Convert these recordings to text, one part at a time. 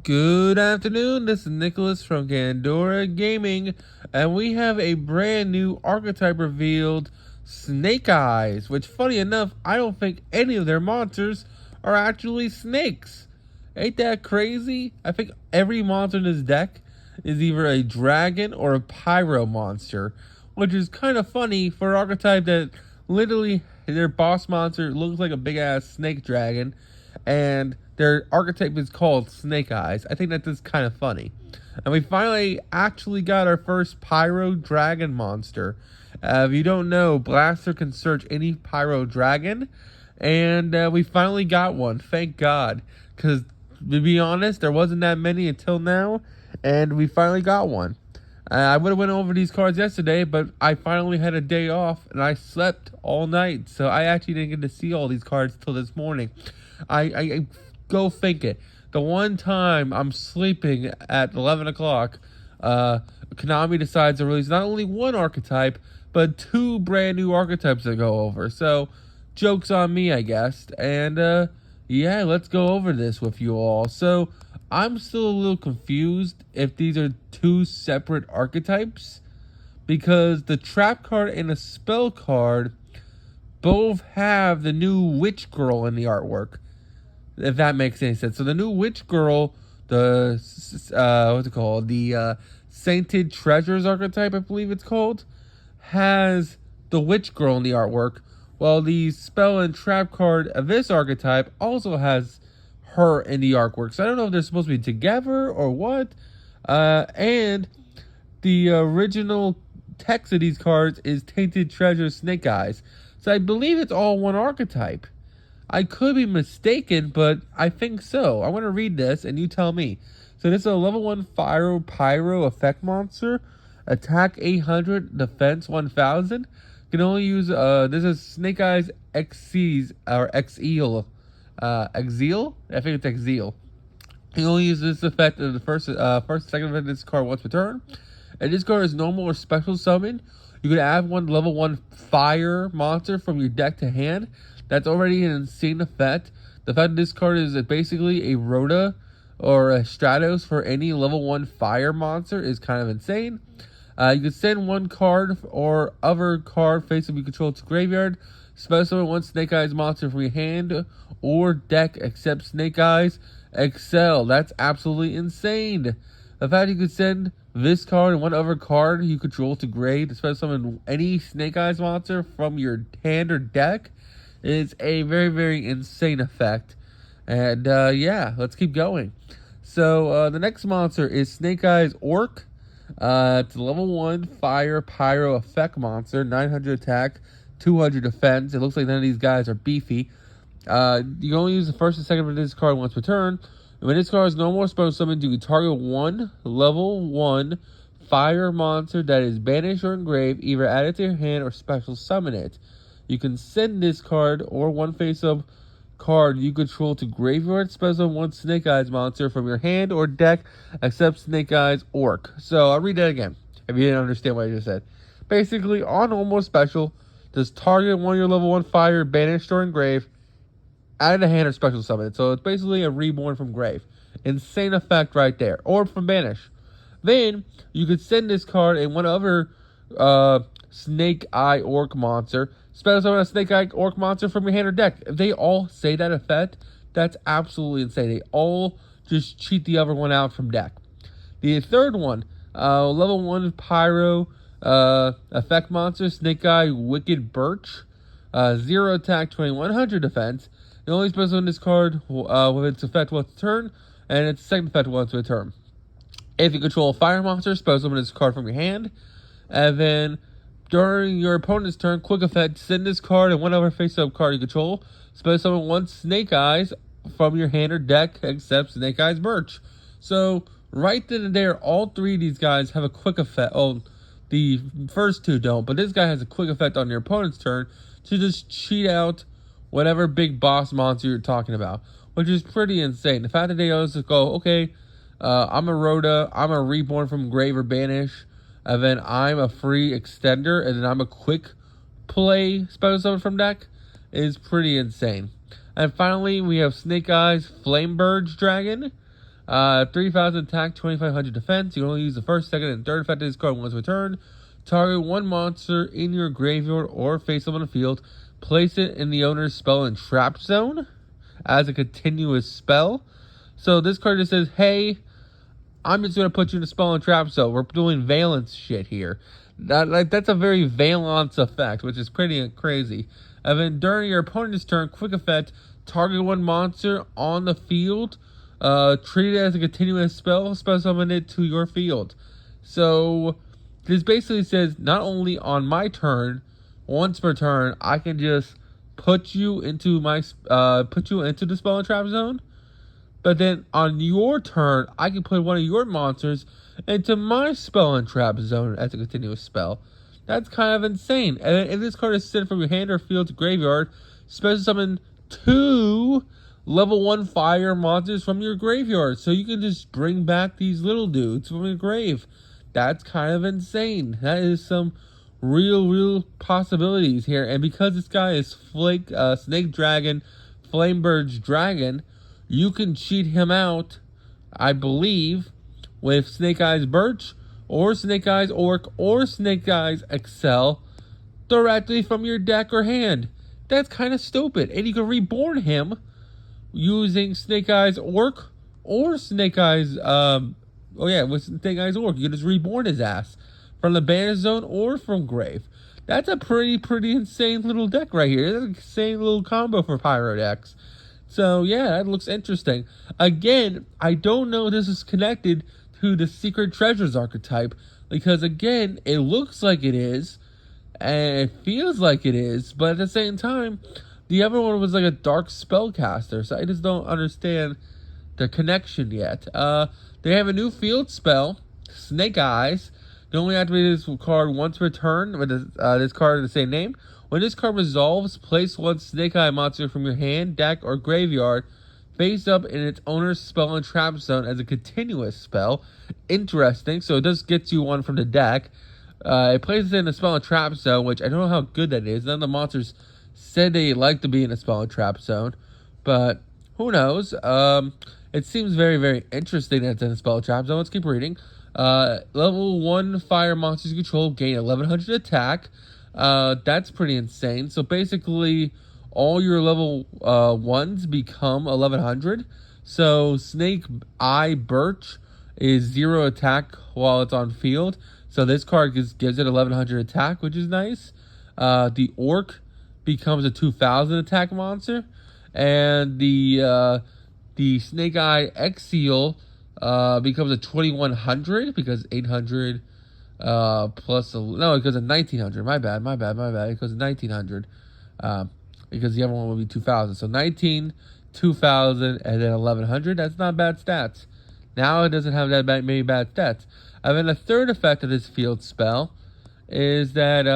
Good afternoon, this is Nicholas from Contender Gaming, and we have a brand new archetype revealed, Snake Eyes, which funny enough, I don't think any of their monsters are actually snakes. Ain't that crazy? I think every monster in this deck is either a dragon or a pyro monster, which is kind of funny for an archetype that literally their boss monster looks like a big ass snake dragon, and their archetype is called Snake Eyes. I think that's just kind of funny. And we finally actually got our first Pyro Dragon monster. If you don't know, Blaster can search any Pyro Dragon, and we finally got one. Thank God, because to be honest, there wasn't that many until now, and we finally got one. I would have went over these cards yesterday, but I finally had a day off, and I slept all night, so I actually didn't get to see all these cards till this morning. I go think it. The one time I'm sleeping at 11 o'clock, Konami decides to release not only one archetype, but two brand new archetypes to go over. So, joke's on me, I guess. And, yeah, let's go over this with you all. So, I'm still a little confused if these are two separate archetypes, because the trap card and the spell card both have the new witch girl in the artwork, if that makes any sense. So the new witch girl, the what's it called, the sainted treasures archetype, I believe it's called, has the witch girl in the artwork, while the spell and trap card of this archetype also has her in the artwork. So I don't know if they're supposed to be together or what. And the original text of these cards is Tainted Treasure Snake Eyes. So I believe it's all one archetype. I could be mistaken, but I think so. I want to read this, and you tell me. So this is a level 1 Fire Pyro effect monster. Attack 800, defense 1000. Can only use, this is Snake Eyes XCs, or Xeal. Xeal? I think it's Xeal. You can only use this effect in the first second effect of this card once per turn. And this card is normal or special summon. You can add one level 1 fire monster from your deck to hand. That's already an insane effect. The fact that this card is basically a Rhoda or a Stratos for any level 1 fire monster is kind of insane. You can send one card or other card facing you control to graveyard. Special summon one Snake Eyes monster from your hand or deck except Snake Eyes Excel. That's absolutely insane. The fact you could send this card and one other card you control to grave, special summon any Snake Eyes monster from your hand or deck, is a very, very insane effect. And yeah, let's keep going. So the next monster is Snake Eyes Orc. It's a level 1 Fire Pyro effect monster, 900 attack, 200 defense. It looks like none of these guys are beefy. You can only use the first and second of this card once per turn. And when this card is no more special summoned, you can target one level 1 fire monster that is banished or engraved, either add it to your hand or special summon it. You can send this card or one face-up card you control to graveyard, special one Snake Eyes monster from your hand or deck, except Snake Eyes Orc. So I'll read that again, if you didn't understand what I just said. Basically, on almost special, just target one of your level 1 fire, banished or engraved, add a hand or special summon it. So it's basically a reborn from grave. Insane effect right there. Or from banish. Then, you could send this card and one other Snake Eye Orc monster. Special summon a Snake Eye Orc monster from your hand or deck. If they all say that effect, that's absolutely insane. They all just cheat the other one out from deck. The third one, level 1 Pyro effect monster, Snake Eye Wicked Birch. 0 attack, 2100 defense. The only special in this card with its effect once a turn, and its second effect once a turn. If you control a fire monster, special summon this card from your hand. And then, during your opponent's turn, quick effect, send this card and one other face-up card you control. Special summon one Snake Eyes from your hand or deck, except Snake Eyes Birch. So, right then and there, all three of these guys have a quick effect. Oh, the first two don't, but this guy has a quick effect on your opponent's turn to just cheat out whatever big boss monster you're talking about, which is pretty insane. The fact that they always go, okay, I'm a Rhoda, I'm a reborn from grave or banish, and then I'm a free extender, and then I'm a quick play special summon from deck, is pretty insane. And finally, we have Snake Eyes Flamebird Dragon. 3,000 attack, 2,500 defense. You can only use the first, second, and third effect of this card once per turn. Target one monster in your graveyard or face them on the field. Place it in the owner's spell and trap zone as a continuous spell. So this card just says, hey, I'm just going to put you in a spell and trap zone. We're doing valence shit here. That's a very valence effect, which is pretty crazy. And then during your opponent's turn, quick effect, target one monster on the field. Treat it as a continuous spell. Spell summon it to your field. So this basically says not only on my turn, once per turn, I can just put you into the spell and trap zone. But then on your turn, I can put one of your monsters into my spell and trap zone as a continuous spell. That's kind of insane. And if this card is sent from your hand or field to graveyard, special summon 2 level 1 fire monsters from your graveyard. So you can just bring back these little dudes from your grave. That's kind of insane. That is some real possibilities here. And because this guy is Snake Dragon, Flamebird's Dragon, you can cheat him out, I believe, with Snake Eyes Birch, or Snake Eyes Orc, or Snake Eyes Excel directly from your deck or hand. That's kind of stupid. And you can reborn him using Snake Eyes Orc or Snake Eyes, with Snake Eyes Orc. You can just reborn his ass from the banish zone or from grave. That's a pretty insane little deck right here. That's an insane little combo for Pyro decks. So, yeah, that looks interesting. Again, I don't know if this is connected to the Secret Treasures archetype, because, again, it looks like it is, and it feels like it is, but at the same time, the other one was like a dark spellcaster, so I just don't understand the connection yet. They have a new field spell, Snake Eyes. You only activate this card once per turn with this card of the same name. When this card resolves, place one Snake Eye monster from your hand, deck, or graveyard face up in its owner's spell and trap zone as a continuous spell. Interesting, so it does get you one from the deck. It places it in the spell and trap zone, which I don't know how good that is. None of the monsters said they like to be in a spell and trap zone, but who knows? It seems very interesting that it's in a spell and trap zone. Let's keep reading. Level 1 fire monsters you control gain 1100 attack. That's pretty insane. So basically, all your level 1s become 1100. So Snake Eye Birch is 0 attack while it's on field. So this card gives it 1100 attack, which is nice. The Orc becomes a 2000 attack monster. And the Snake Eye Exile becomes a 2100 because 800 plus it goes to 1900. My bad. It goes to 1900 because the other one would be 2000. So 19, 2000, and then 1100. That's not bad stats. Now it doesn't have that many bad stats. And then the third effect of this field spell is that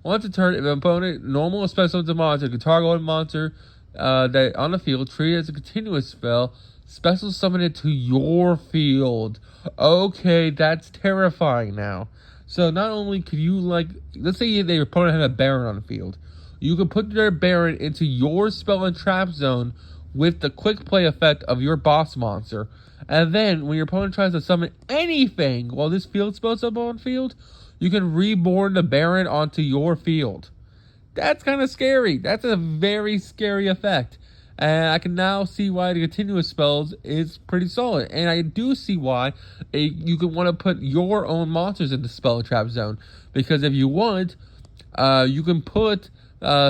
once a turn, if an opponent normal special summons a monster, you can target one monster that on the field, treat it as a continuous spell. Special summon it to your field. Okay, that's terrifying now. So not only could you, let's say their opponent had a Baron on the field. You could put their Baron into your spell and trap zone with the quick play effect of your boss monster. And then when your opponent tries to summon anything while this field spell's up on field, you can reborn the Baron onto your field. That's kind of scary. That's a very scary effect. And I can now see why the continuous spells is pretty solid. And I do see why you could want to put your own monsters in the spell and trap zone. Because if you want, you can put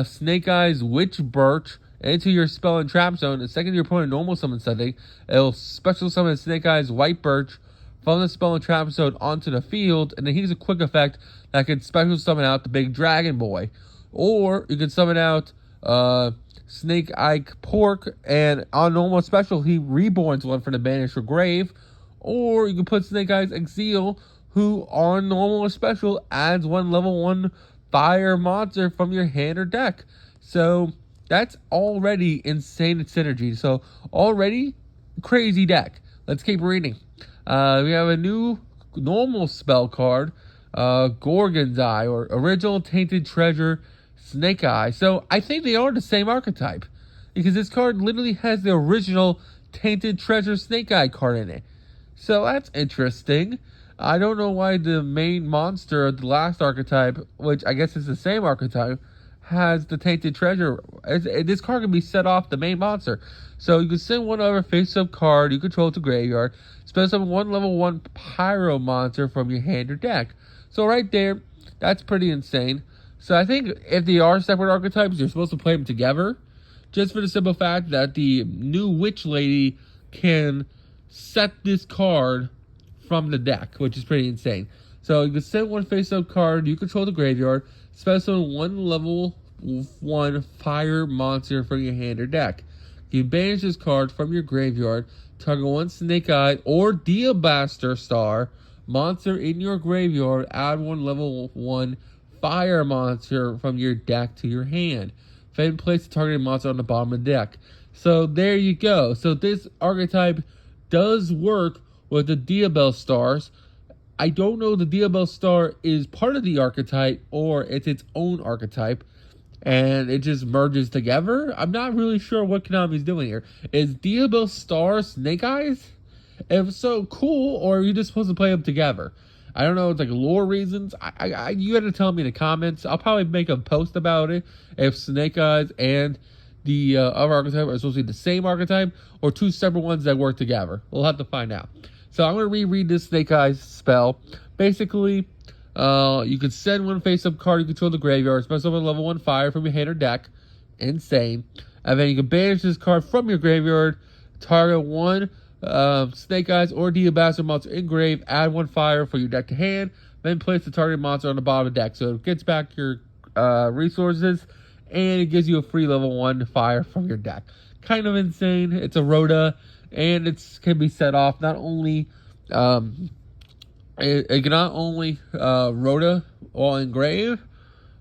Snake Eyes Witch Birch into your spell and trap zone. The second your opponent normal summons something, it'll special summon Snake Eyes White Birch from the spell and trap zone onto the field. And then he's a quick effect that can special summon out the big dragon boy. Or you can summon out Snake Eye Pork, and on normal special, he reborns one from the banish or grave. Or you can put Snake Eyes Exile, who on normal or special adds one level 1 fire monster from your hand or deck. So that's already insane synergy. So already crazy deck. Let's keep reading. We have a new normal spell card, Gorgon's Eye, or Original Tainted Treasure Snake Eye. So I think they are the same archetype, because this card literally has the original Tainted Treasure Snake Eye card in it. So that's interesting. I don't know why the main monster of the last archetype, which I guess is the same archetype, has the Tainted Treasure. This card can be set off the main monster. So you can send one other face-up card you control to graveyard. Spend some one level 1 Pyro monster from your hand or deck. So right there, that's pretty insane. So I think if they are separate archetypes, you're supposed to play them together. Just for the simple fact that the new Witch Lady can set this card from the deck, which is pretty insane. So you can send one face-up card, you control the graveyard, special one level 1 fire monster from your hand or deck. You banish this card from your graveyard, target one Snake Eye or Diabaster Star monster in your graveyard, add one level 1 fire monster from your deck to your hand. Then place the targeted monster on the bottom of the deck. So there you go. So this archetype does work with the Diabell Stars. I don't know if the Diabell Star is part of the archetype or it's its own archetype and it just merges together. I'm not really sure what Konami's doing here. Is Diabell Star Snake Eyes? If so, cool, or are you just supposed to play them together? I don't know, it's like lore reasons. You had to tell me in the comments. I'll probably make a post about it. If Snake Eyes and the other archetype are supposed to be the same archetype or two separate ones that work together. We'll have to find out. So I'm going to reread this Snake Eyes spell. Basically, you can send one face-up card you control the graveyard, special with level 1 fire from your hand or deck. Insane. And then you can banish this card from your graveyard, target one Snake Eyes or Diabaster monster in grave, add 1 fire for your deck to hand, then place the target monster on the bottom of the deck. So it gets back your resources, and it gives you a free level 1 fire from your deck. Kind of insane. It's a Rhoda, and it can be set off not only it can not only Rhoda while in grave,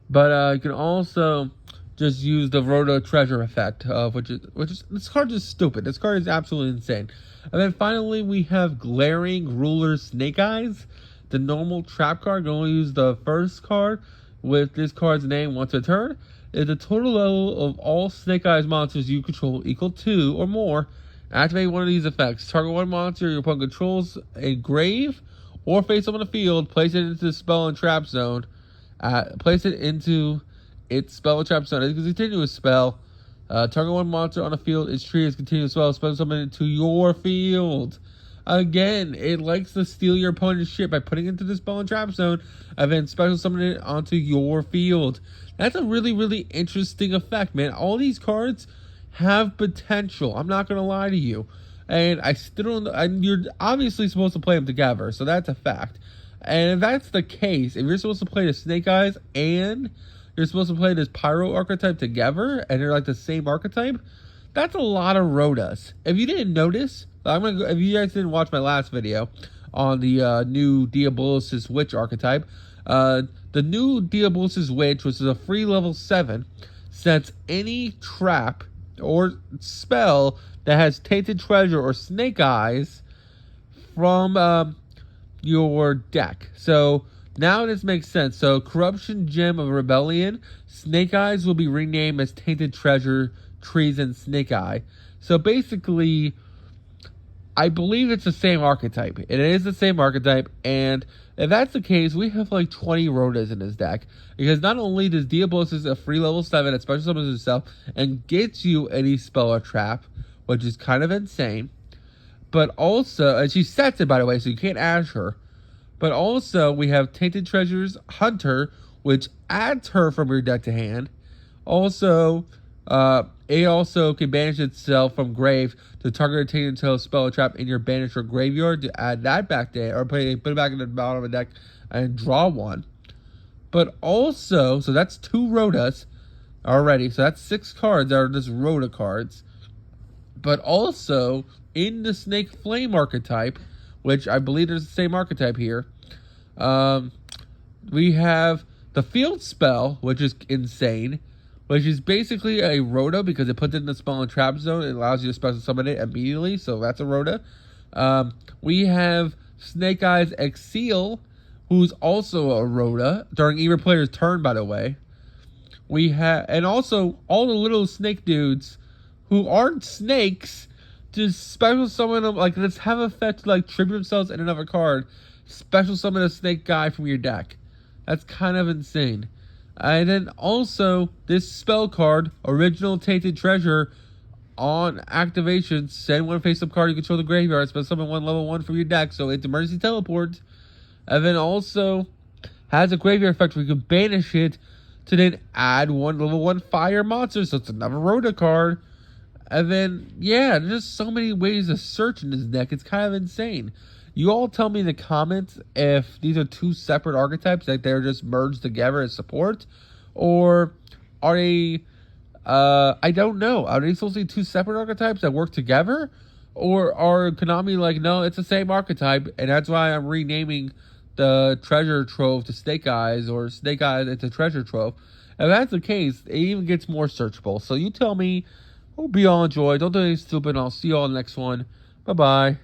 but you can also just use the Rhoda treasure effect, which is this card is stupid. This card is absolutely insane. And then finally we have Glaring Ruler Snake Eyes, the normal trap card. You can only use the first card with this card's name once a turn. If the total level of all Snake Eyes monsters you control equal 2 or more, activate one of these effects. Target one monster your opponent controls in grave or face up on the field, place it into the spell and trap zone. Place it into its spell and trap zone. It's a continuous spell. Target one monster on the field is treated as continuous spell. Spell something into your field. Again, it likes to steal your opponent's shit by putting it into the spell and trap zone and then special summon it onto your field. That's a really, really interesting effect, man. All these cards have potential. I'm not going to lie to you. And I still don't, and you're obviously supposed to play them together, so that's a fact. And if that's the case, if you're supposed to play the Snake Eyes and you're supposed to play this Pyro archetype together, and they're like the same archetype, that's a lot of Rhodas. If you didn't notice, if you guys didn't watch my last video on the new Diabolos' Witch archetype, the new Diabolos' Witch, which is a free level 7, sets any trap or spell that has Tainted Treasure or Snake Eyes from your deck. So now this makes sense. So Corruption Gem of Rebellion, Snake Eyes will be renamed as Tainted Treasure, Treason, Snake Eye. So basically, I believe it's the same archetype. It is the same archetype, and if that's the case, we have like 20 Rhodas in this deck. Because not only does Diabolos a free level 7 that special summons itself and gets you any spell or trap, which is kind of insane, but also, and she sets it by the way, so you can't ash her, but also we have Tainted Treasures Hunter, which adds her from your deck to hand. Also, it also can banish itself from grave to target a tainted tail spell or trap in your banish or graveyard to add that back there, or put it back in the bottom of the deck and draw one. But also, so that's 2 Rhodas already. So that's 6 cards that are just Rhoda cards. But also, in the Snake Flame archetype, which I believe is the same archetype here, we have the Field Spell, which is insane, which is basically a Rhoda because it puts it in the spell and trap zone. It allows you to special summon it immediately, so that's a Rhoda. We have Snake Eyes Exil, who's also a Rhoda during either player's turn, by the way. We have, and also all the little snake dudes who aren't snakes, Just special summon them, like, let's have effect to, like, tribute themselves in another card. Special summon a snake guy from your deck. That's kind of insane. And then also, this spell card, Original Tainted Treasure, on activation, send one face-up card you control the graveyard, special summon one level 1 from your deck, so it's emergency teleport. And then also, has a graveyard effect where you can banish it to then add one level 1 fire monster, so it's another Rhoda card. And then, yeah, there's just so many ways to search in this deck. It's kind of insane. You all tell me in the comments if these are two separate archetypes, like they're just merged together as support, or are they, I don't know. Are they supposed to be two separate archetypes that work together? Or are Konami like, no, it's the same archetype, and that's why I'm renaming the treasure trove to Snake Eyes, or Snake Eyes into treasure trove. If that's the case, it even gets more searchable. So you tell me. Hope you all enjoy. Don't do anything stupid. I'll see you all in the next one. Bye-bye.